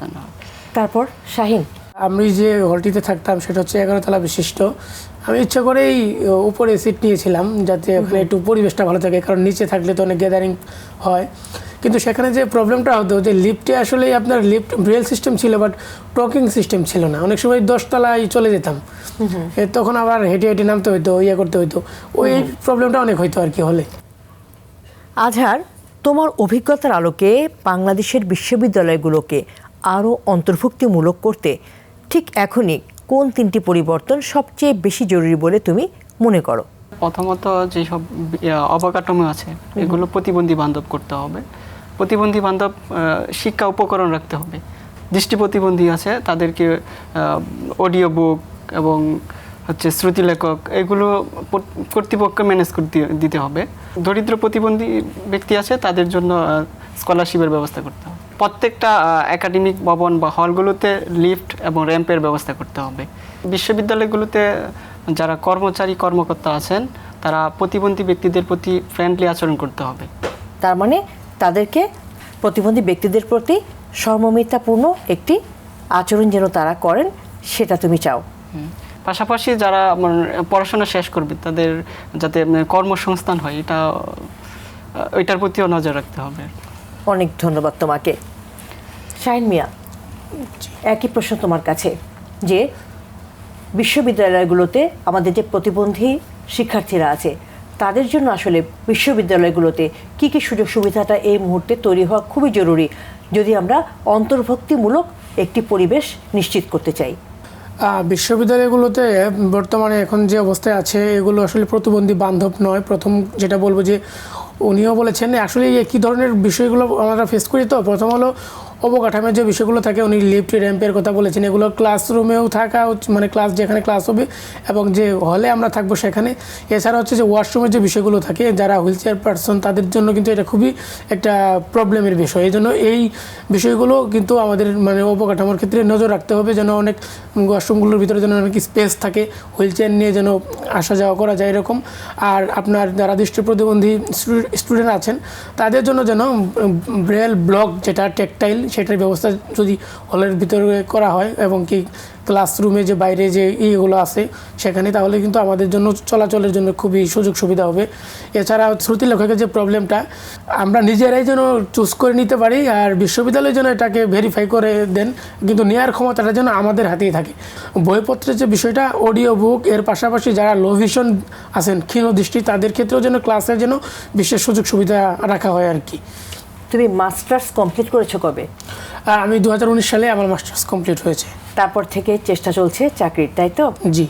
ধন্যবাদ। তারপর শাহিন, আমি যে হলটিতে থাকতাম সেটা হচ্ছে 11 তলা বিশিষ্ট। আমি ইচ্ছা করেই উপরে সিট নিয়েছিলাম যাতে ওখানে একটু পরিবেশটা ভালো থাকে, কারণ নিচে থাকলে তো অনেক গ্যাদারিং হয়। কিন্তু সেখানে যে প্রবলেমটা হতো যে লিফটে আসলে আপনার লিফট ব্রেল সিস্টেম ছিল, বাট টকিং সিস্টেম ছিল না। অনেক সময় 10 তলায় চলে যেতাম, তখন আবার হেঁটে হেঁটে নামতে হইতো, ইয়ে করতে হইতো, ওই প্রবলেমটা অনেক হইতো আর কি হলে। আজহার, তোমার অভিজ্ঞতার আলোকে বাংলাদেশের বিশ্ববিদ্যালয়গুলোকে আরও অন্তর্ভুক্তিমূলক করতে ঠিক এখনই কোন 3টি পরিবর্তন সবচেয়ে বেশি জরুরি বলে তুমি মনে করো? প্রথমত যেসব অবকাঠামো আছে এগুলো প্রতিবন্ধী বান্ধব করতে হবে। প্রতিবন্ধী বান্ধব শিক্ষা উপকরণ রাখতে হবে। দৃষ্টি প্রতিবন্ধী আছে তাদেরকে অডিও বুক এবং হচ্ছে শ্রুতিলেখক এগুলো কর্তৃপক্ষ ম্যানেজ করতে দিতে হবে। দরিদ্র প্রতিবন্ধী ব্যক্তি আছে তাদের জন্য স্কলারশিপের ব্যবস্থা করতে হবে। প্রত্যেকটা একাডেমিক ভবন বা হলগুলোতে লিফট এবং র্যাম্পের ব্যবস্থা করতে হবে। বিশ্ববিদ্যালয়গুলোতে যারা কর্মচারী কর্মকর্তা আছেন তারা প্রতিবন্ধী ব্যক্তিদের প্রতি ফ্রেন্ডলি আচরণ করতে হবে। তার মানে তাদেরকে প্রতিবন্ধী ব্যক্তিদের প্রতি সমমিতাপূর্ণ একটি আচরণ যেন তারা করেন, সেটা তুমি চাও। পাশাপাশি যারা পড়াশোনা শেষ করবে তাদের যাতে কর্মসংস্থান হয় এটার প্রতিও নজর রাখতে হবে। অনেক ধন্যবাদ তোমাকে। শাহিন মিয়া, একই প্রশ্ন তোমার কাছে, যে বিশ্ববিদ্যালয়গুলোতে আমাদের যে প্রতিবন্ধী শিক্ষার্থীরা আছে তাদের জন্য আসলে বিশ্ববিদ্যালয়গুলোতে কী কী সুযোগ সুবিধাটা এই মুহূর্তে তৈরি হওয়া খুবই জরুরি যদি আমরা অন্তর্ভুক্তিমূলক একটি পরিবেশ নিশ্চিত করতে চাই? বিশ্ববিদ্যালয়গুলোতে বর্তমানে এখন যে অবস্থায় আছে এগুলো আসলে প্রতিবন্ধী বান্ধব নয়। প্রথম যেটা বলবো যে উনিও বলেছেন আসলে একই ধরনের বিষয়গুলো আমরা ফেস করি। তো প্রথম হলো অবকাঠামোর যে বিষয়গুলো থাকে, উনি লিফট র্যাম্পের কথা বলেছেন, এগুলো ক্লাসরুমেও থাকা মানে ক্লাস যেখানে ক্লাস হবে এবং যে হলে আমরা থাকবো সেখানে। এছাড়া হচ্ছে যে ওয়াশরুমের যে বিষয়গুলো থাকে, যারা হুইল চেয়ার পার্সন তাদের জন্য কিন্তু এটা খুবই একটা প্রবলেমের বিষয়। এই জন্য এই বিষয়গুলো কিন্তু আমাদের মানে অবকাঠামোর ক্ষেত্রে নজর রাখতে হবে, যেন অনেক ওয়াশরুমগুলোর ভিতরে যেন অনেক স্পেস থাকে, হুইল চেয়ার নিয়ে যেন আসা যাওয়া করা যায় এরকম। আর আপনার যারা দৃষ্টি প্রতিবন্ধী স্টুডেন্ট আছেন তাদের জন্য যেন ব্রেল ব্লক যেটা টেকটাইল সেটার ব্যবস্থা যদি হলের ভিতরে করা হয় এবং কি ক্লাসরুমে যে বাইরে যে ইয়েগুলো আছে সেখানে, তাহলে কিন্তু আমাদের জন্য চলাচলের জন্য খুবই সুযোগ সুবিধা হবে। এছাড়া শ্রুতি লেখকের যে প্রবলেমটা আমরা নিজেরাই যেন চুজ করে নিতে পারি, আর বিশ্ববিদ্যালয় যেন এটাকে ভেরিফাই করে দেন, কিন্তু নেওয়ার ক্ষমতাটা যেন আমাদের হাতেই থাকে। বইপত্রের যে বিষয়টা, অডিও বুক, এর পাশাপাশি যারা লো ভিশন আছেন ক্ষীণ দৃষ্টি তাদের ক্ষেত্রেও যেন ক্লাসের যেন বিশেষ সুযোগ সুবিধা রাখা হয় আর কি। তুমি মাস্টার্স কমপ্লিট করেছো কবে? আমি 2019 সালে আমার মাস্টার্স কমপ্লিট হয়েছে। তারপর থেকে চেষ্টা চলছে চাকরির, তাই তো? জি।